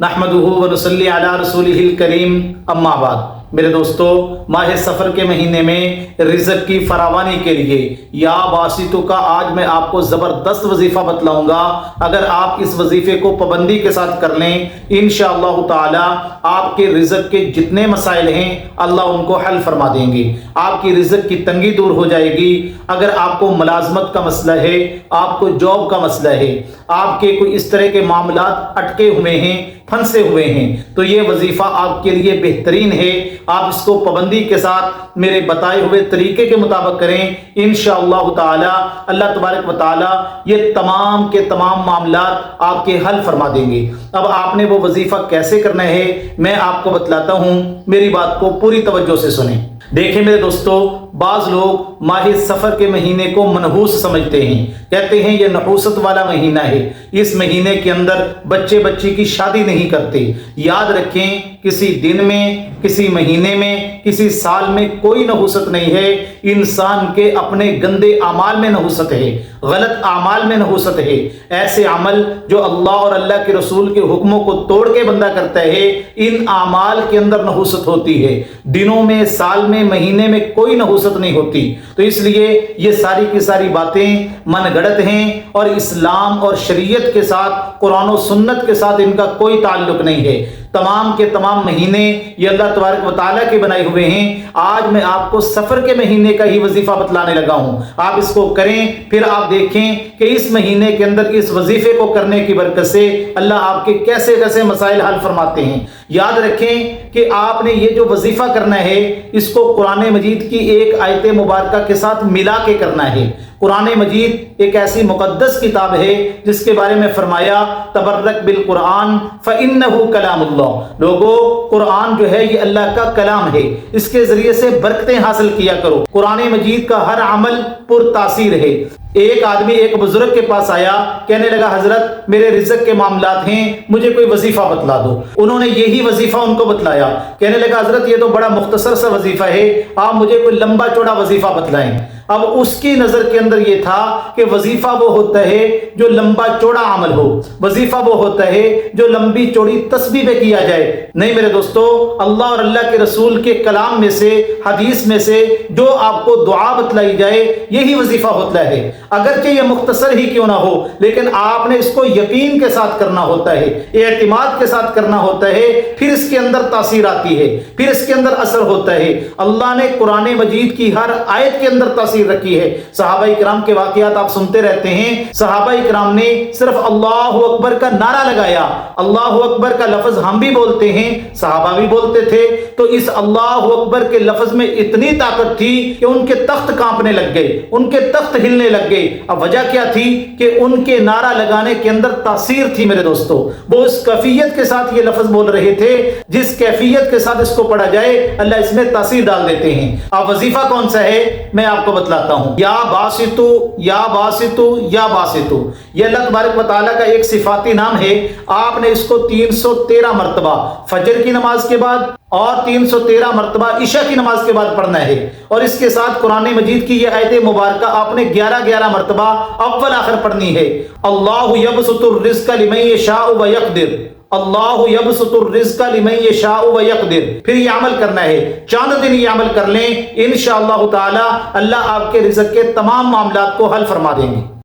نحمدہ و نصلی علی رسولہ الکریم اما بعد۔ میرے دوستو، ماہ سفر کے مہینے میں رزق کی فراوانی کے لیے یا باسطوں کا آج میں آپ کو زبردست وظیفہ بتلاؤں گا۔ اگر آپ اس وظیفے کو پابندی کے ساتھ کر لیں، انشاءاللہ تعالی آپ کے رزق کے جتنے مسائل ہیں اللہ ان کو حل فرما دیں گے۔ آپ کی رزق کی تنگی دور ہو جائے گی۔ اگر آپ کو ملازمت کا مسئلہ ہے، آپ کو جاب کا مسئلہ ہے، آپ کے کوئی اس طرح کے معاملات اٹکے ہوئے ہیں، پھنسے ہوئے ہیں، تو یہ وظیفہ آپ کے لیے بہترین ہے۔ آپ اس کو پابندی کے ساتھ میرے بتائے ہوئے طریقے کے مطابق کریں، انشاءاللہ تعالی اللہ تبارک و تعالی یہ تمام کے تمام معاملات آپ کے حل فرما دیں گے۔ اب آپ نے وہ وظیفہ کیسے کرنا ہے میں آپ کو بتلاتا ہوں، میری بات کو پوری توجہ سے سنیں۔ دیکھیں میرے دوستو، بعض لوگ ماہ سفر کے مہینے کو منحوس سمجھتے ہیں، کہتے ہیں یہ نحوست والا مہینہ ہے، اس مہینے کے اندر بچے بچی کی شادی نہیں کرتے۔ یاد رکھیں، کسی دن میں، کسی مہینے میں، کسی سال میں کوئی نحوست نہیں ہے۔ انسان کے اپنے گندے اعمال میں نحوست ہے، غلط اعمال میں نحوست ہے۔ ایسے عمل جو اللہ اور اللہ کے رسول کے حکموں کو توڑ کے بندہ کرتا ہے، ان اعمال کے اندر نحوست ہوتی ہے۔ دنوں میں، سال میں، مہینے میں کوئی نحوست نہیں ہوتی۔ تو اس لیے یہ ساری کی ساری باتیں من گڑت ہیں اور اسلام اور شریعت کے ساتھ، قرآن و سنت کے ساتھ ان کا کوئی تعلق نہیں ہے۔ تمام کے تمام مہینے یہ اللہ تبارک و تعالیٰ کے بنائے ہوئے ہیں۔ آج میں آپ کو سفر کے مہینے کا ہی وظیفہ بتلانے لگا ہوں۔ آپ اس کو کریں، پھر آپ دیکھیں کہ اس مہینے کے اندر اس وظیفے کو کرنے کی برکت سے اللہ آپ کے کیسے کیسے مسائل حل فرماتے ہیں۔ یاد رکھیں کہ آپ نے یہ جو وظیفہ کرنا ہے، اس کو قرآن مجید کی ایک آیت مبارکہ کے ساتھ ملا کے کرنا ہے۔ قرآن مجید ایک ایسی مقدس کتاب ہے جس کے بارے میں فرمایا تبرک بالقرآن فإنہ کلام اللہ۔ لوگو، قرآن جو ہے یہ اللہ کا کلام ہے، اس کے ذریعے سے برکتیں حاصل کیا کرو۔ قرآن مجید کا ہر عمل پر تاثیر ہے۔ ایک آدمی ایک بزرگ کے پاس آیا، کہنے لگا حضرت میرے رزق کے معاملات ہیں، مجھے کوئی وظیفہ بتلا دو۔ انہوں نے یہی وظیفہ ان کو بتلایا۔ کہنے لگا حضرت یہ تو بڑا مختصر سا وظیفہ ہے، آپ مجھے کوئی لمبا چوڑا وظیفہ بتلائیں۔ اب اس کی نظر کے اندر یہ تھا کہ وظیفہ وہ ہوتا ہے جو لمبا چوڑا عمل ہو، وظیفہ وہ ہوتا ہے جو لمبی چوڑی تسبیح پہ کیا جائے۔ نہیں میرے دوستو، اللہ اور اللہ کے رسول کے کلام میں سے، حدیث میں سے جو آپ کو دعا بتلائی جائے یہی وظیفہ ہوتا ہے۔ اگرچہ یہ مختصر ہی کیوں نہ ہو، لیکن آپ نے اس کو یقین کے ساتھ کرنا ہوتا ہے، اعتماد کے ساتھ کرنا ہوتا ہے، پھر اس کے اندر تاثیر آتی ہے، پھر اس کے اندر اثر ہوتا ہے۔ اللہ نے قرآن مجید کی ہر آیت کے اندر تاثیر رکھی ہے۔ صحابہ کرام کے واقعات آپ سنتے رہتے ہیں۔ صحابہ کرام نے صرف اللہ اکبر کا نعرہ لگایا، اللہ اکبر کا لفظ ہم بھی بولتے ہیں، صحابہ بھی بولتے تھے، تو اس اللہ اکبر کے لفظ میں اتنی طاقت تھی کہ ان کے تخت کانپنے لگ گئے، ان کے تخت ہلنے لگ گئے۔ اب وجہ کیا تھی؟ کہ ان کے نعرہ لگانے کے اندر تاثیر تھی میرے دوستو۔ وہ اس کیفیت کے ساتھ یہ لفظ بول رہے تھے جس کیفیت کے ساتھ اس کو پڑھا جائے اللہ اس میں تاثیر ڈال دیتے ہیں۔ اب وظیفہ کون سا ہے میں آپ کو بتلاتا ہوں۔ یا باسطو، یا باسطو، یا باسطو، یہ اللہ تبارک و تعالیٰ کا ایک صفاتی نام ہے۔ آپ نے اس کو 313 مرتبہ فجر کی نماز کے بعد اور 313 مرتبہ عشاء کی نماز کے بعد پڑھنا ہے، اور اس کے ساتھ قرآن مجید کی یہ آیت مبارکہ آپ نے 11 مرتبہ اول آخر پڑھنی ہے۔ اللہ یبسط الرزق لمن یشاء ویقدر، اللہ یبسط الرزق لمن یشاء ویقدر۔ پھر یہ عمل کرنا ہے، چاند دن یہ عمل کر لیں، انشاءاللہ تعالی اللہ آپ کے رزق کے تمام معاملات کو حل فرما دیں گے۔